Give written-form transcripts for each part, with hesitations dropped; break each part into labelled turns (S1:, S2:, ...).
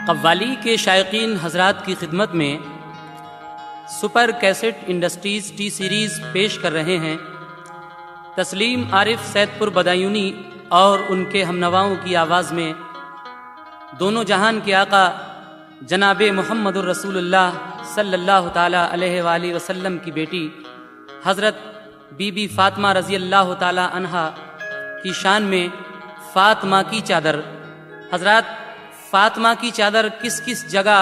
S1: कव्वाली के शायकीन हजरात की खिदमत में super cassette industries T series पेश कर रहे हैं तस्लीम आरिफ सैदपुर बदायूनी और उनके हमनवाओं की आवाज़ में दोनों जहान के आका जनाब मुहम्मदुर रसूलुल्लाह सल्लल्लाहु ताला अलैहि वसल्लम की बेटी हज़रत बीबी फ़ातिमा रज़ी अल्लाह ताला अन्हा की शान में फ़ातिमा की चादर। हज़रात, फ़ातिमा की चादर किस किस जगह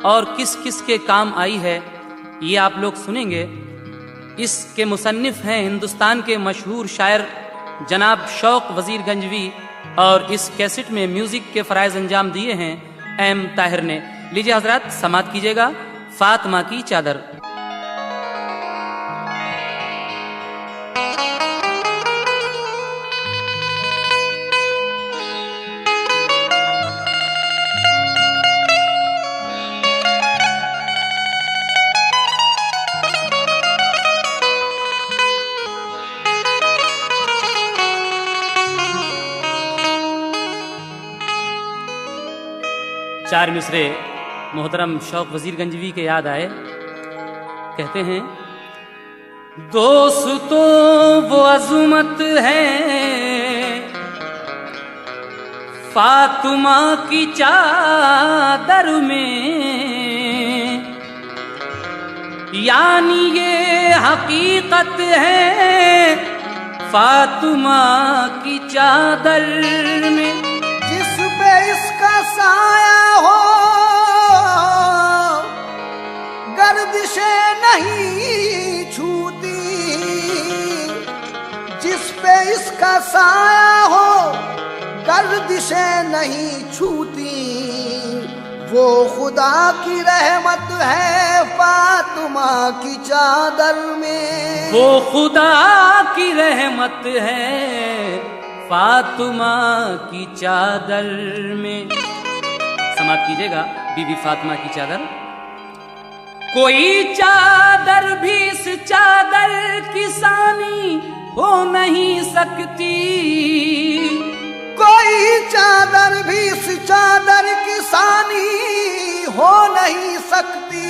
S1: और किस किस के काम आई है ये आप लोग सुनेंगे। इसके मुसन्निफ़ हैं हिंदुस्तान के मशहूर शायर जनाब शौक वज़ीर गंजवी और इस कैसेट में म्यूज़िक के फ़राइज़ अंजाम दिए हैं एम ताहिर ने। लीजिए हज़रात, समात कीजिएगा फ़ातिमा की चादर। चार मिसरे मोहतरम शौक वज़ीर गंजवी के याद आए। कहते हैं, दोस्तों वो अज़मत है फ़ातिमा की चादर में, यानी ये हकीकत है फ़ातिमा की चादर में।
S2: जिस पे इसका साया हो गर्दिशें नहीं छूती, जिस पे इसका साया हो गर्दिशें नहीं छूती, वो खुदा की रहमत है फ़ातिमा की चादर में।
S1: वो खुदा की रहमत है फ़ातिमा की चादर में। समाप्त कीजिएगा बीबी फ़ातिमा की चादर। कोई चादर भी इस चादर की सानी हो नहीं सकती,
S2: कोई चादर भी इस चादर की सानी हो नहीं सकती,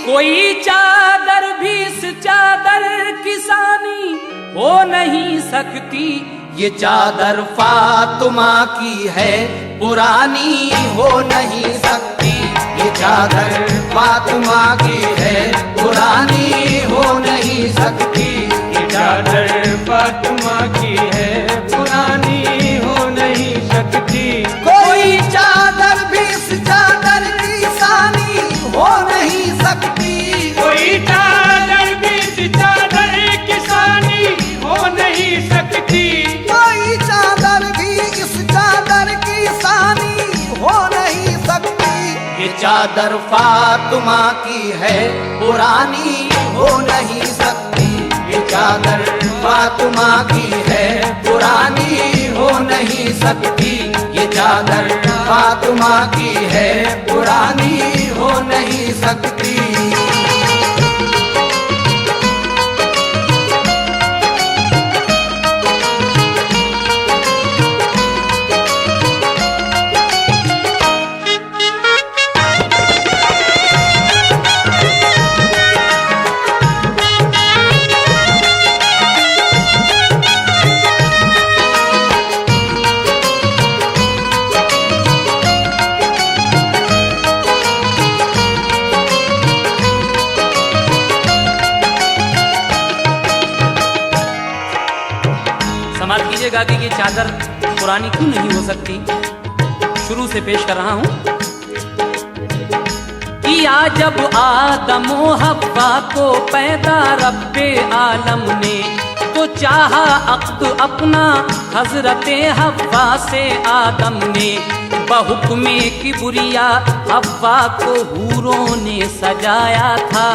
S1: कोई चादर भी इस चादर की सानी हो नहीं सकती।
S2: ये चादर फ़ातिमा की है पुरानी हो नहीं सकती, ये चादर फ़ातिमा की है पुरानी हो नहीं सकती,
S3: ये चादर फ़ातिमा की है पुरानी हो नहीं सकती।
S2: कोई चादर भी इस चादर की सानी हो नहीं सकती,
S3: कोई चादर भी इस चादर की सानी हो नहीं सकती,
S2: कोई चादर भी इस चादर की सानी हो नहीं सकती। ये चादर फ़ातिमा की है पुरानी हो नहीं सकती, ये चादर फ़ातिमा की है पुरानी हो नहीं सकती, ये चादर फ़ातिमा की है पुरानी हो नहीं सकती।
S1: समाप्त कीजिएगा कि ये चादर पुरानी क्यों नहीं हो सकती। शुरू से पेश कर रहा हूं। किया जब आदम व हव्वा को पैदा रब्बे आलम ने, तो चाहा अक्द अपना हजरते हव्वा से आदम ने। बहुक्मे किबरिया हव्वा को हूरों ने सजाया था,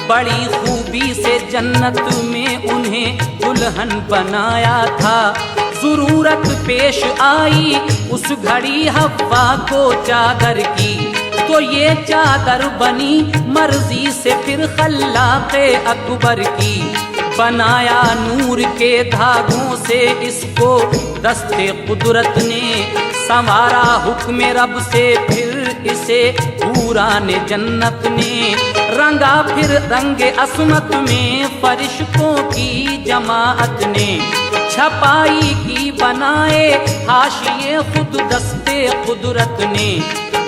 S1: बड़ी खूबी से जन्नत में उन्हें दुल्हन बनाया था। ज़रूरत पेश आई उस घड़ी हव्वा को चादर की, तो ये चादर बनी मर्जी से फिर खल्लाक़े अकबर की। बनाया नूर के धागों से इसको दस्ते कुदरत ने, संवारा हुक्म रब से फिर इसे पूराने जन्नत ने, रंगा फिर रंगे असमत में फरिश्तों की जमाअत ने, छपाई की बनाए हाशिए खुद दस्ते कुदरत ने,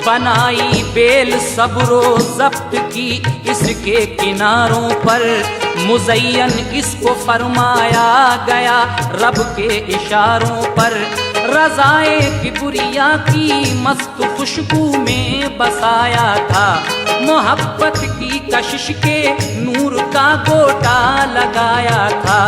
S1: बनाई बेल सब्रो जब्त की इसके किनारों पर, मुज़य्यन इसको फरमाया गया रब के इशारों पर, रज़ाए किबरिया की मस्त खुशबू में बसाया था, मोहब्बत की कशिश के नूर का गोटा लगाया था,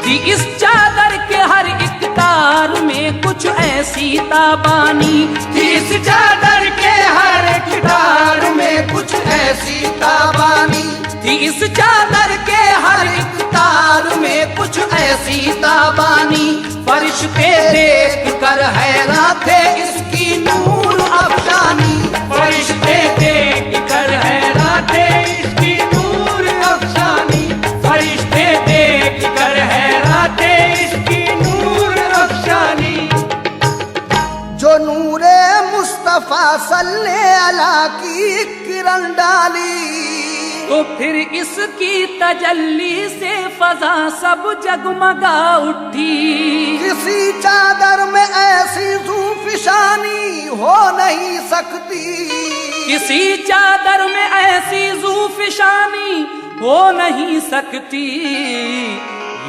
S1: थी इस चादर के हर एक तार में कुछ ऐसी ताबानी,
S2: थी इस चादर के हर एक तार में कुछ ऐसी ताबानी, थी इस चादर के हर एक तार में कुछ ऐसी ताबानी, फरिश्ते देख कर हैरान थे इसकी नूर अफशानी,
S3: फरिश्ते देख कर हैरान थे इसकी नूर अफशानी, फरिश्ते देख कर हैरान थे इसकी नूर अफशानी।
S2: जो नूरे मुस्तफा सल्ले अला की किरण डाली,
S1: तो फिर इसकी तजल्ली से फजा सब जगमगा उठी,
S2: किसी चादर में ऐसी ज़ूफ़िशानी हो नहीं सकती,
S1: किसी चादर में ऐसी ज़ूफ़िशानी हो नहीं सकती,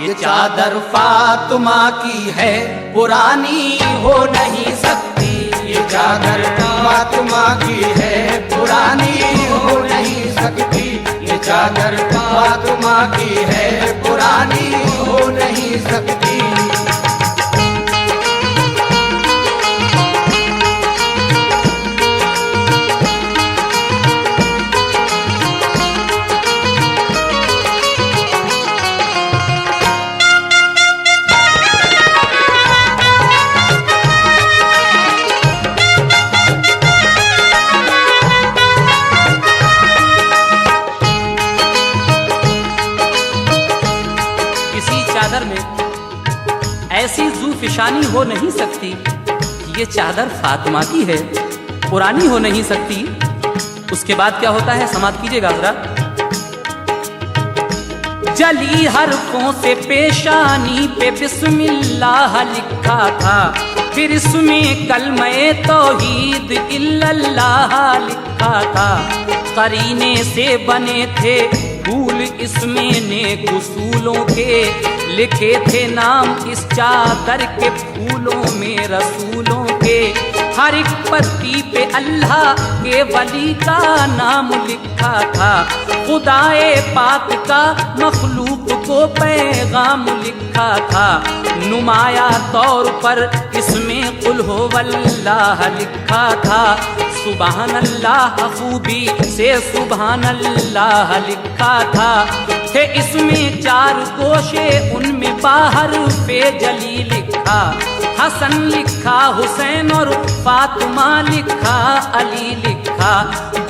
S2: ये चादर फातिमा की है पुरानी हो नहीं सकती, ये चादर फातिमा की है पुरानी हो नहीं सकती, ये चादर फातिमा की है पुरानी हो नहीं सकती।
S1: चादर में ऐसी ज़ूफ़िशानी हो नहीं सकती, ये चादर फातिमा की है पुरानी हो नहीं सकती। उसके बाद क्या होता है समाप्त कीजिएगा जरा। जली हरफों से पेशानी पे बिस्मिल्लाह लिखा था, फिर इसमें कलमे तौहीद इल्लल्लाह लिखा था, करीने से बने थे फूल इसमें नेक उसूलों के, लिखे थे नाम इस चादर के फूलों में रसूलों के, हर एक पत्ती पे अल्लाह के वली का नाम लिखा था, खुदाए पाक का मखलूक को पैगाम लिखा था, नुमाया तौर पर इसमें कुल हो वल्लाह लिखा था, सुबहान अल्लाह खूबी से सुबहान अल्लाह लिखा था, थे इसमें चार गोशे उनमें बाहर पे जली लिखा, हसन लिखा हुसैन और फातिमा लिखा अली लिखा,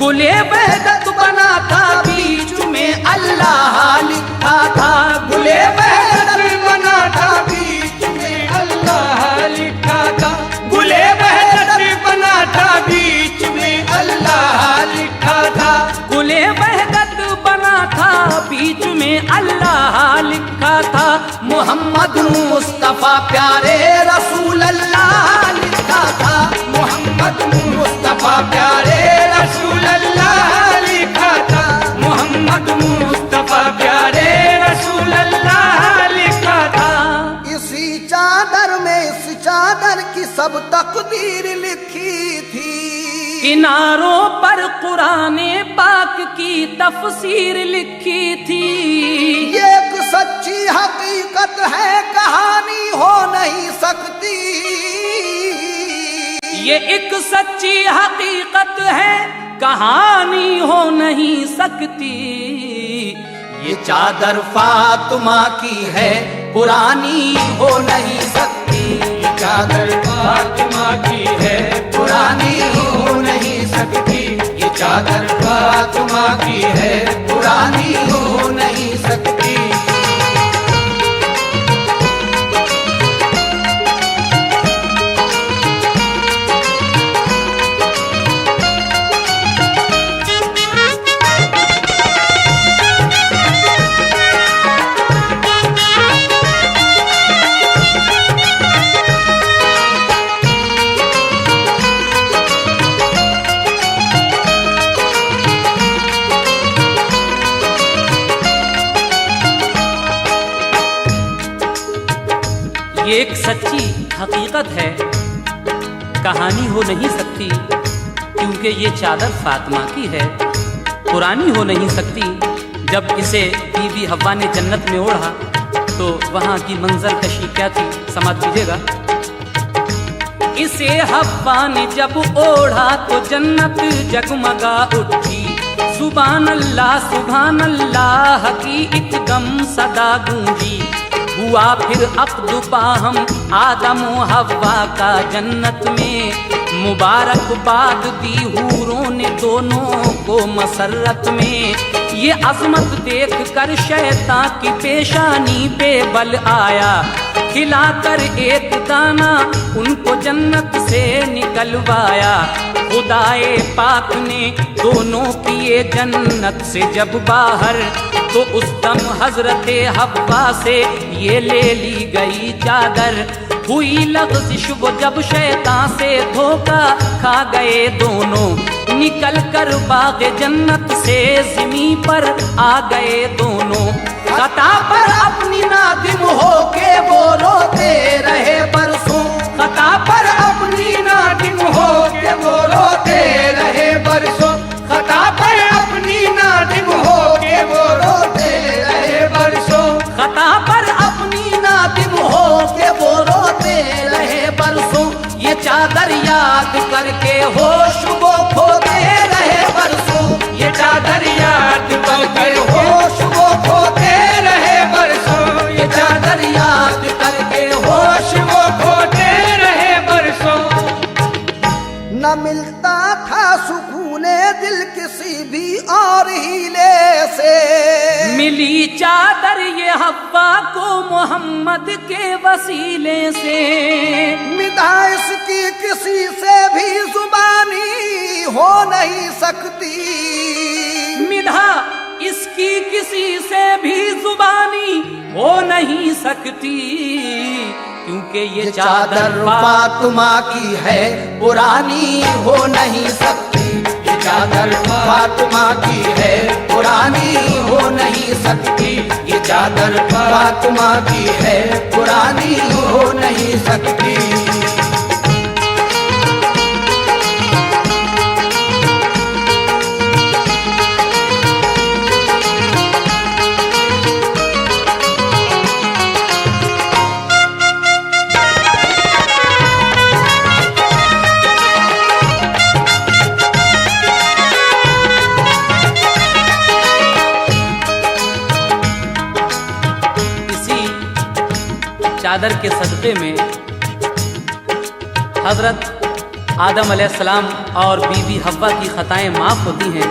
S1: गुले वहदत बना था बीच में अल्लाह लिखा था, गुले वहदत बना था बीच में अल्लाह लिखा था, गुले वहदत बना था बीच में अल्लाह लिखा था, गुले वहदत बना था बीच में अल्लाह लिखा था, मोहम्मद मुस्तफा प्यारे रसूल अल्लाह लिखा था, मोहम्मद मुस्तफा प्यारे रसूल अल्लाह लिखा था, मोहम्मद मुस्तफा प्यारे रसूल अल्लाह लिखा था।
S2: इसी चादर में इस चादर की सब तकदीर लिखी थी,
S1: किनारों पर कुराने पाक की तफसीर लिखी थी,
S2: ये एक सच्ची हकीकत है कहानी हो नहीं सकती,
S1: ये एक सच्ची हकीकत है कहानी हो नहीं सकती,
S2: ये चादर फातिमा की है पुरानी हो नहीं सकती, ये चादर फातिमा की है पुरानी हो नहीं सकती, ये चादर फातिमा की है पुरानी हो नहीं सकती।
S1: हकीकत है, कहानी हो नहीं सकती, क्योंकि ये चादर फातिमा की है। पुरानी हो नहीं सकती, जब इसे बीबी हव्वा ने जन्नत में ओढ़ा तो वहाँ की मंजर कशी क्या थी, समाप्त कीजिएगा। इसे हव्वा ने जब ओढ़ा तो जन्नत जगमगा उठी, सुभान अल्लाह की एकदम सदा गूंजी। हुआ फिर अक़्द बाहम आदम व हव्वा का जन्नत में, मुबारकबाद दी हूरों ने दोनों को मसरत में। ये अज़मत देख कर शैतान की पेशानी पे बल आया, खिलाकर एक दाना उनको जन्नत से निकलवाया। खुदाए पाक ने दोनों किए जन्नत से जब बाहर, तो उस दम हजरते हव्वा से ये ले ली गई चादर। हुई लग़ज़िश वो जब शैतान से धोखा खा गए दोनों, निकल कर बाग़ जन्नत से ज़मीं पर आ गए दोनों।
S2: खता पर अपनी नादिम होके वो रोते रहे बरसों, खता पर अपनी नादिम होके वो रोते रहे बरसों, खता पर अपनी नादिम होके वो रोते रहे बरसों, खता पर अपनी नादिम होके वो रोते रहे बरसों। ये चादर याद करके होश वो खोते रहे बरसों, ये चादर याद करके होश वो खोते रहे बरसों, ये चादर याद करके होश वो खोते रहे बरसों। न मिलता था सुकूने दिल किसी भी और हीले से,
S1: मिली चादर ये हव्वा को मोहम्मद के वसीले से।
S2: मिदा इसकी किसी से भी जुबानी हो नहीं सकती,
S1: मिधा इसकी किसी से भी जुबानी हो नहीं सकती, क्योंकि ये चादर
S2: फातिमा की है पुरानी हो नहीं सकती। ये चादर फातिमा की है पुरानी हो नहीं सकती, ये चादर फातिमा की है पुरानी हो नहीं सकती।
S1: चादर के सदक़े में हज़रत आदम अलैहिस्सलाम और बीबी हव्वा की ख़ताएँ माफ़ होती हैं।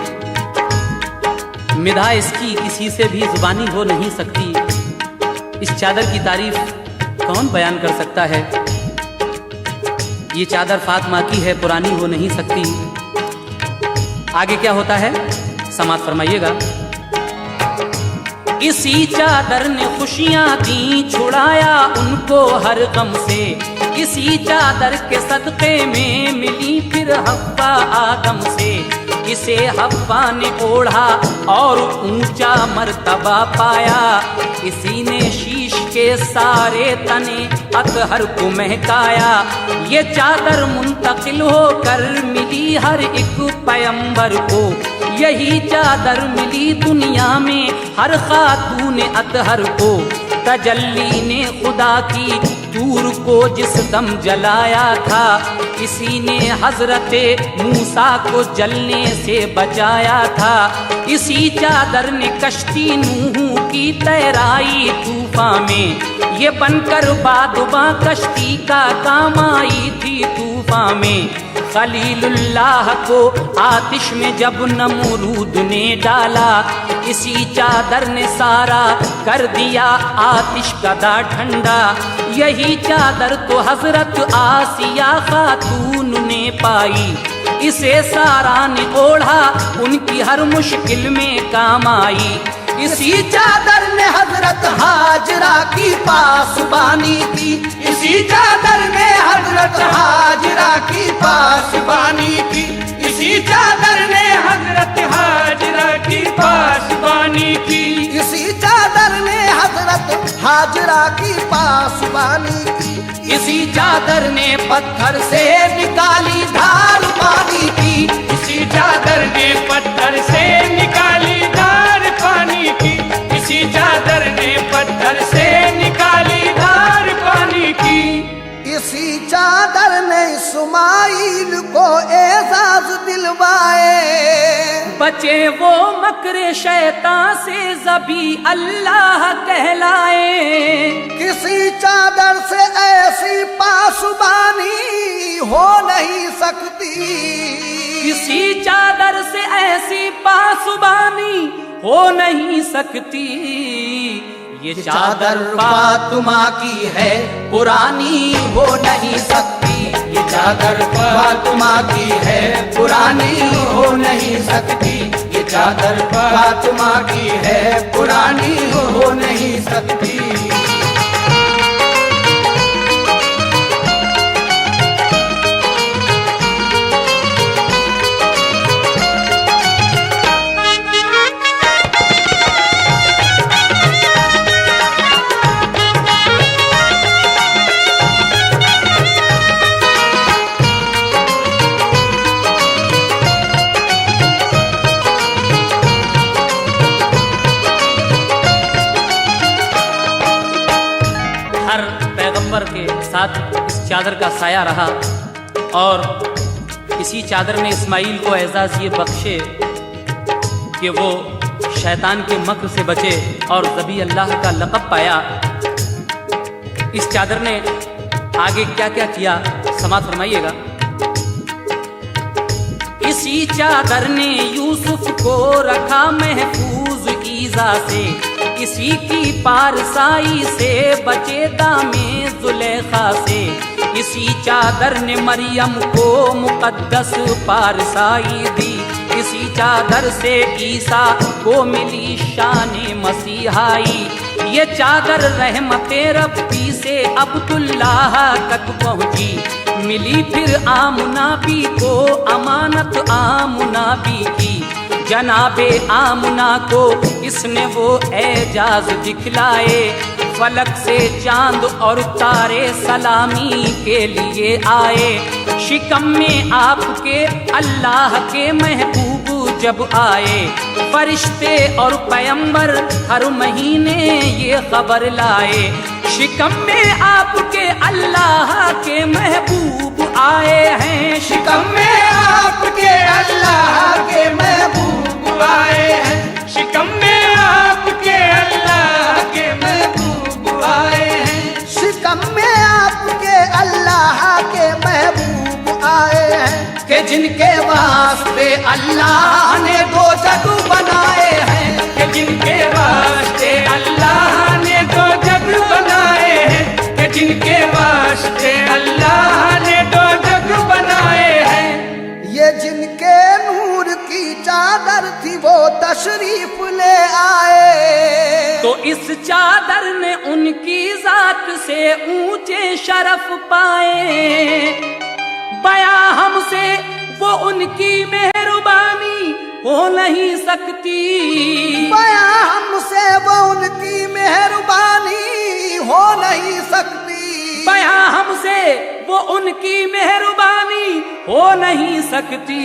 S1: मिधा इसकी किसी से भी ज़ुबानी हो नहीं सकती। इस चादर की तारीफ़ कौन बयान कर सकता है। ये चादर फातिमा की है, पुरानी हो नहीं सकती। आगे क्या होता है, समाअत फरमाइएगा। इसी चादर ने खुशियाँ दी, छुड़ाया उनको हर गम से। इसी चादर के सदक़े में मिली फिर हव्वा आदम से। इसे हव्वा ने ओढ़ा और ऊंचा मर्तबा पाया। इसी ने शीश के सारे तने अतहर को महकाया। ये चादर मुंतकिल होकर मिली हर एक पैगंबर को। यही चादर मिली दुनिया में हर खातून अतहर को। तजल्ली ने खुदा की दूर को जिस दम जलाया था, इसी ने हजरते मूसा को जलने से बचाया था। इसी चादर ने कश्ती नूह की तैराई तूफान में। ये बनकर बादुबा कश्ती का काम आई थी तूफान में। खलीलुल्लाह को आतिश में जब नमरूद ने डाला, इसी चादर ने सारा कर दिया आतिश कदा ठंडा। यही चादर तो हजरत आसिया खातून ने पाई। इसे सारा ने ओढ़ा, उनकी हर मुश्किल में काम आई।
S2: इसी चादर ने हजरत हाजरा की पासबानी की। इसी चादर ने हजरत हाजरा की पासबानी की। इसी चादर ने हजरत हाजरा की पासबानी की। इसी चादर ने हजरत हजरत हाजरा की पासबानी की।
S1: इसी चादर ने पत्थर से निकाली धार पानी की।
S3: इसी चादर ने पत्थर से निकाली धार पानी की। इसी चादर ने पत्थर से निकाली धार पानी की।
S2: इसी चादर ने इस्माइल को एजाज दिलवाए।
S1: बचे वो मकरे शैतान से ज़बी अल्लाह कहलाए।
S2: किसी चादर से ऐसी पासबानी हो नहीं सकती।
S1: किसी चादर से ऐसी पासबानी हो नहीं सकती। ये चादर फातिमा की है, पुरानी हो नहीं सकती। ये चादर फातिमा की है, पुरानी हो नहीं सकती। ये चादर फातिमा की है, पुरानी हो नहीं सकती। हर पैगंबर के साथ इस चादर का साया रहा और इसी चादर ने इस्माइल को एजाज ये बख्शे कि वो शैतान के मक्र से बचे और ज़बी अल्लाह का लक़ब पाया। इस चादर ने आगे क्या क्या किया समाअत फरमाइएगा। इसी चादर ने यूसुफ को रखा महफूज ईज़ा से। इसी की पारसाई से बचे दामे जुलेखा से। इसी चादर ने मरियम को मुकद्दस पारसाई दी। इसी चादर से ईसा को मिली शान मसीहाई। ये चादर रहमते रब्बी से अब्दुल्लाह तक पहुंची। मिली फिर आमुना बी को अमानत आमुना बी की। जनाबे आमुना को इसने वो एजाज दिखलाए। फलक से चांद और तारे सलामी के लिए आए। शिकम में आपके अल्लाह के महबूब जब आए। फरिश्ते और पैगंबर हर महीने ये खबर लाए। शिकम में आपके अल्लाह के महबूब आए हैं। शिकम में आपके अल्लाह के महबूब आए हैं।
S3: शिकम में आपके अल्लाह के महबूब आए हैं।
S2: शिकम में आपके अल्लाह के महबूब आए हैं।
S1: कि जिनके वास्ते अल्लाह ने दो जग बनाए हैं।
S3: कि जिनके वास्ते अल्लाह ने दो जग बनाए हैं। कि जिनके वास्ते अल्लाह ने दो जग बनाए हैं।
S2: ये जिनके नूर की चादर थी वो तशरीफ ले आए।
S1: तो इस चादर ने उनकी जात से ऊंचे शरफ पाए। बया हमसे वो उनकी मेहरबानी हो नहीं सकती।
S2: बया हमसे वो उनकी मेहरबानी हो नहीं सकती।
S1: बया हमसे वो उनकी मेहरबानी हो नहीं सकती।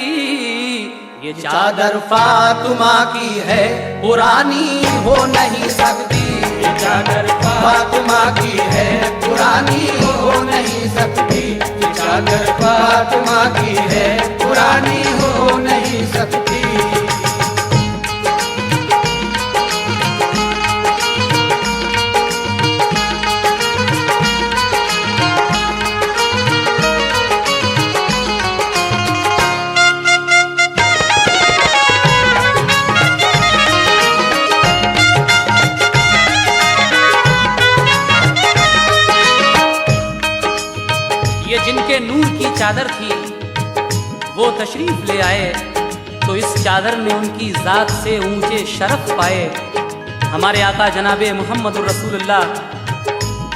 S1: ये चादर फातिमा की है, पुरानी हो नहीं सकती।
S3: ये चादर
S1: फातिमा की है, पुरानी हो नहीं सकती। ये चादर फातिमा की है, पुरानी हो नहीं सकती। जिनके नूर की चादर थी वो तशरीफ ले आए। तो इस चादर ने उनकी ज़ात से ऊंचे शरफ पाए। हमारे आका जनाबे मोहम्मद रसूलुल्लाह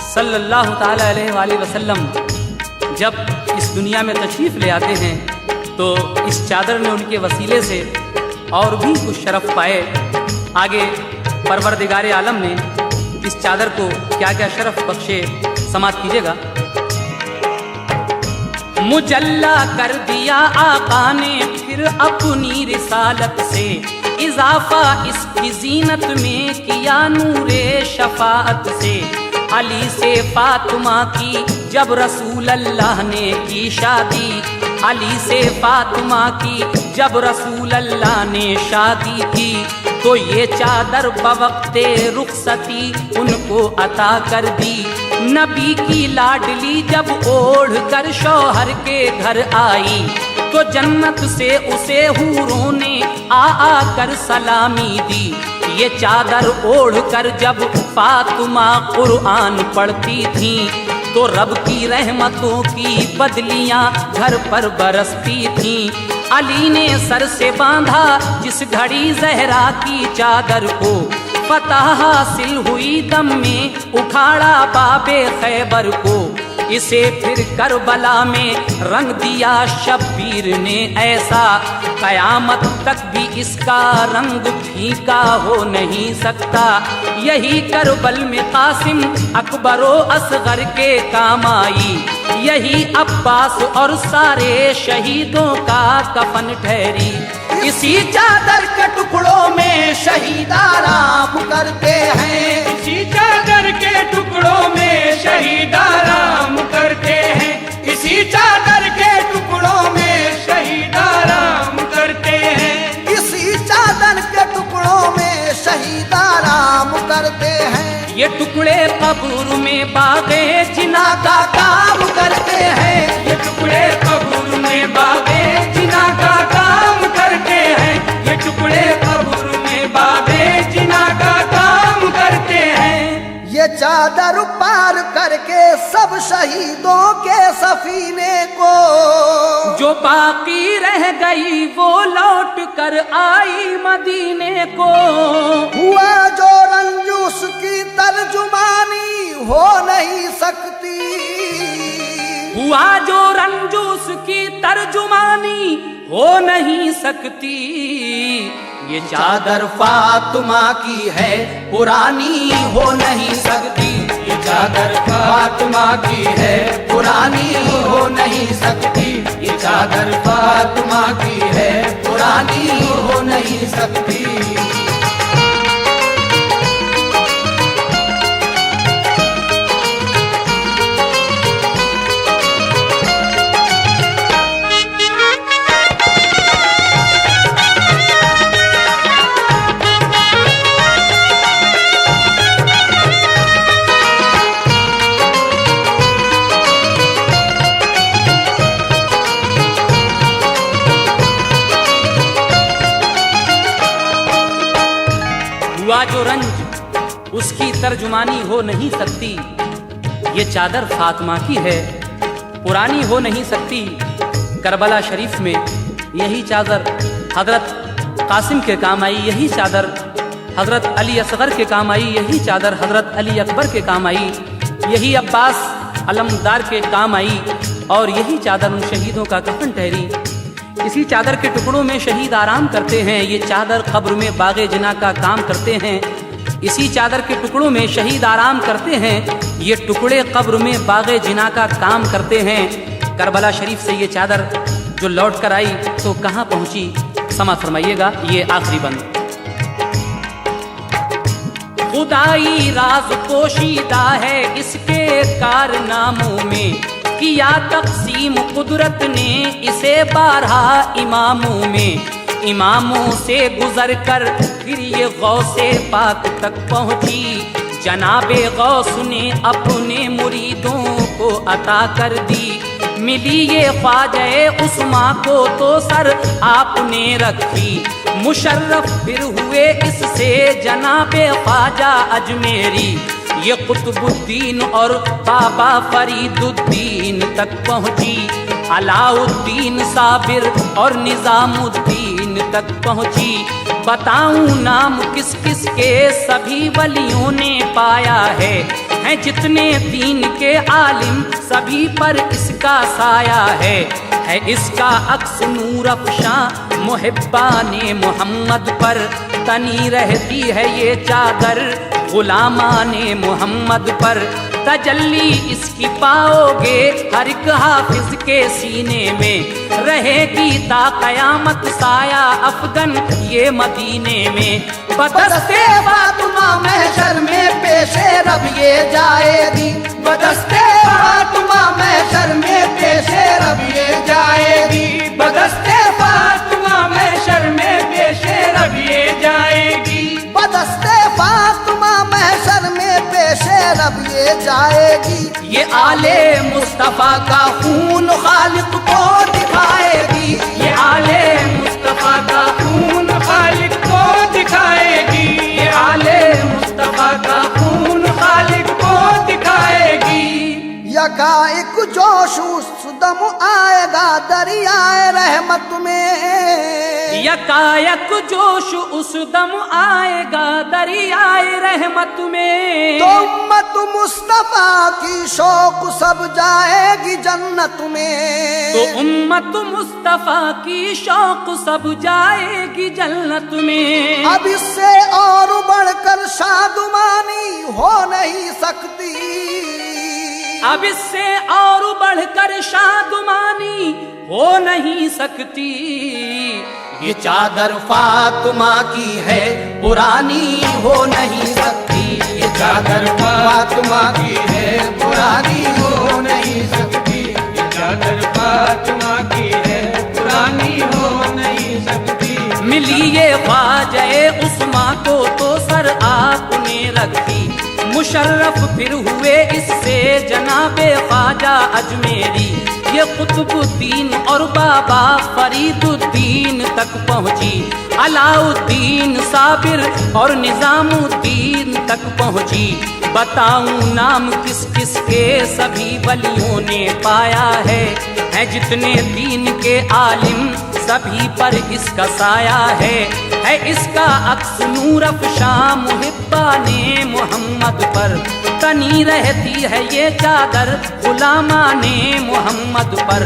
S1: सल्लल्लाहु ताला अलैहि वसल्लम जब इस दुनिया में तशरीफ ले आते हैं तो इस चादर ने उनके वसीले से और भी कुछ शरफ पाए। आगे परवरदिगार आलम ने इस चादर को क्या क्या शरफ बख्शे, समात कीजिएगा। मुजल्ला कर दिया आका ने फिर अपनी रिसालत से, इजाफा इसकी जीनत में किया नूरे शफाअत से। अली से फातिमा की जब रसूल अल्लाह ने की शादी, अली से फातिमा की जब रसूल अल्लाह ने शादी की, तो ये चादर बवक्ते रुखसती उनको अता कर दी। नबी की लाडली जब ओढ़ कर शौहर के घर आई, तो जन्नत से उसे हूरों ने आ कर सलामी दी। ये चादर ओढ़ कर जब फातिमा कुरान पढ़ती थी, तो रब की रहमतों की बदलियां घर पर बरसती थी। अली ने सर से बांधा जिस घड़ी जहरा की चादर को, फतह हासिल हुई दम में उखाड़ा बाबे खैबर को। इसे फिर करबला में रंग दिया शब्बीर ने ऐसा, कयामत तक भी इसका रंग फीका हो नहीं सकता। यही करबल में कासिम अकबरो असगर के काम आई, यही अब्बास और सारे शहीदों का कफन ठहरी।
S2: इसी चादर के टुकड़ों में शहीद आराम करते हैं,
S3: इसी चादर के टुकड़ों में शहीद आराम करते हैं, इसी चादर के टुकड़ों में शहीद आराम करते हैं,
S2: इसी चादर के टुकड़ों में शहीद आराम करते हैं।
S1: ये टुकड़े कब्र में बागे जिना
S2: का काम करते हैं,
S3: ये टुकड़े कब्र में बागे जिना का काम करते हैं, ये टुकड़े कब्र में बागे जिना का काम करते हैं।
S2: ये चादर पार करके सब शहीदों के सफीने को,
S1: जो बाकी रह गई वो लौट कर आई मदीने को।
S2: हुआ जो रंजूस की तर्जुमानी हो नहीं सकती,
S1: हुआ जो रंजूस की तर्जुमानी हो नहीं सकती। ये
S2: चादर फातिमा की है पुरानी हो नहीं सकती,
S3: ये चादर फातिमा की है
S2: पुरानी हो नहीं सकती,
S3: ये चादर फातिमा की है
S2: पुरानी हो नहीं सकती।
S1: हुआ जो रंज उसकी तर्जुमानी हो नहीं सकती। ये चादर फातिमा की है पुरानी हो नहीं सकती। करबला शरीफ में यही चादर हजरत कासिम के काम आई, यही चादर हजरत अली असगर के काम आई, यही चादर हजरत अली अकबर के काम आई, यही अब्बास अलमदार के काम आई, और यही चादर उन शहीदों का कफन ठहरी। इसी चादर के टुकड़ों में शहीद आराम करते हैं, ये चादर कब्र में बागे जिना का काम करते हैं। इसी चादर के टुकड़ों में शहीद आराम करते हैं, ये टुकड़े कब्र में बागे जिना का काम करते हैं। करबला शरीफ से ये चादर जो लौट कर आई तो कहाँ पहुंची, समा फरमाइएगा। ये आखिरी बंद। खुदाई राज पोशीदा है इसके कारनामों में, किया तक़सीम कुदरत ने इसे 12 इमामों में। इमामों से गुजर कर फिर ये गौसे पाक तक पहुंची, जनाबे गौस ने अपने मुरीदों को अता कर दी। मिली ये ख्वाजा उस्मा को तो सर आपने रखी, मुशर्रफ फिर हुए इससे जनाबे ख्वाजा अजमेरी। ये कुतुबुद्दीन और बाबा फरीदुद्दीन तक पहुंची, अलाउद्दीन साबिर और निजामुद्दीन तक पहुंची। बताऊं नाम किस किस के सभी वलियों ने पाया है, हैं जितने दीन के आलिम सभी पर इसका साया है इसका अक्स नूर अफ़शां मुहिब्बाने मोहम्मद पर। तनी रहती है ये चादर गुलामाने मोहम्मद पर तजल्ली इसकी पाओगे। हर एक हाफिज के सीने में रहेगी ता कयामत साया अफगन ये मदीने में।
S2: बदस्ते फातिमा महशर में पेशे रब ये जाएगी। बदस्ते फातिमा महशर में पेशे रब ये जाएगी।
S3: बदस्ते फातिमा महशर में पेशे रब ये जाएगी।
S2: बदस्ते फातिमा महशर में पेशे रब ये जाएगी।
S1: ये आले मुस्तफा का खून खालिक को दिखाएगी।
S3: ये आले मुस्तफा का खून खालिक को दिखाएगी। ये आले मुस्तफा का खून खालिक को दिखाएगी।
S2: यकाएक जोश उस दम आएगा दरियाए रहमत में।
S1: यकायक जोश उस दम आएगा दरियाए रहमत में।
S2: तो उम्मत मुस्तफा की शौक सब जाएगी जन्नत में।
S1: तो उम्मत मुस्तफा की शौक सब जाएगी जन्नत में।
S2: अब इससे और बढ़कर शादुमानी हो नहीं सकती।
S1: अब इससे और बढ़कर शादुमानी हो नहीं सकती।
S2: ये चादर फातिमा की है पुरानी हो नहीं सकती। ये चादर फातिमा की है पुरानी हो नहीं सकती।
S3: ये चादर फातिमा की है पुरानी हो नहीं सकती।
S1: मिली ये ख्वाजा उस्मा को तो सर आपने रखी। मुशर्रफ फिर हुए इससे जनाबे ख्वाजा अजमेरी। ये कुतुबुद्दीन और बाबा फरीदुद्दीन तक पहुँची। अलाउद्दीन साबिर और निजामुद्दीन तक पहुँची। बताऊं नाम किस किस के सभी वलियों ने पाया है जितने दीन के आलिम सभी पर इसका साया है इसका अक्स नूर अफ़शा मुहिब्बा ने मोहम्मद पर। तनी रहती है ये चादर गुलामा ने मोहम्मद पर।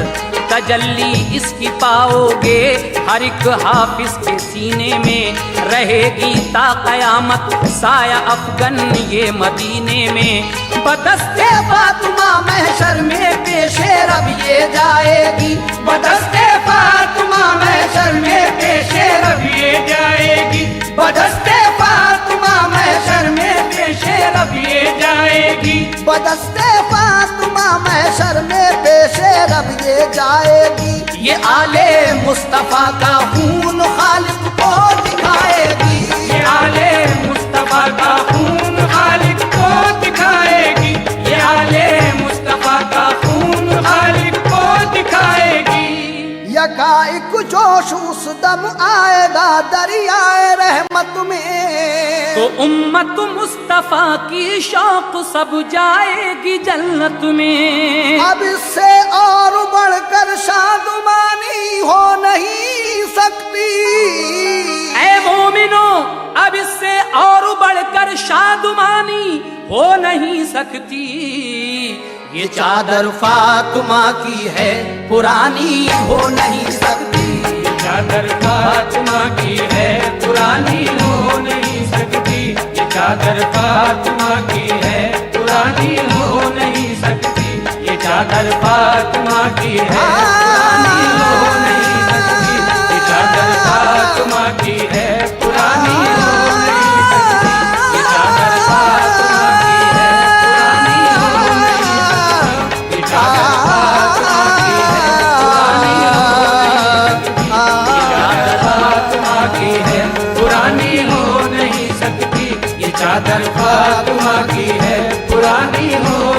S1: तजल्ली इसकी पाओगे हर एक हाफिज के सीने में। रहेगी ता कयामत साया अफगन ये मदीने में।
S2: बदस्ते फातिमा महशर में पेशे रब ये जाएगी।
S3: बदस्ते फातिमा महशर में पेशे रब ये जाएगी। बदस्ते फातिमा महशर में पेशे रब ये जाएगी।
S2: बदस्ते फातिमा महशर में पेशे रब ये जाएगी।
S1: ये आले मुस्तफा का खून खालिक को दिखाएगी।
S3: ये आले मुस्तफा का खून खालिक को दिखाएगी। ये आले मुस्तफा का खून खालिक को दिखाएगी।
S2: यकाइक जोश उस दम आएगा दरियाए रहमत में।
S1: तो उम्मत मुस्तफा की शौक सब जाएगी जन्नत में।
S2: अब इससे और बढ़कर शादुमानी हो नहीं सकती।
S1: ऐ मोमिनो अब इससे और बढ़कर शादुमानी हो नहीं सकती।
S2: ये चादर फातिमा की है पुरानी हो नहीं सकती।
S3: ये चादर फातिमा की है पुरानी हो नहीं सकती। ये चादर फातिमा की है पुरानी हो नहीं सकती। ये चादर फातिमा की है पुरानी हो नहीं सकती। ये चादर फातिमा की है पुरानी हो नहीं सकती। ये चादर फातिमा की है पुरानी हो नहीं सकती। ये चादर फातिमा की है पुरानी हो नहीं सकती। ये चादर फातिमा की है पुरानी हो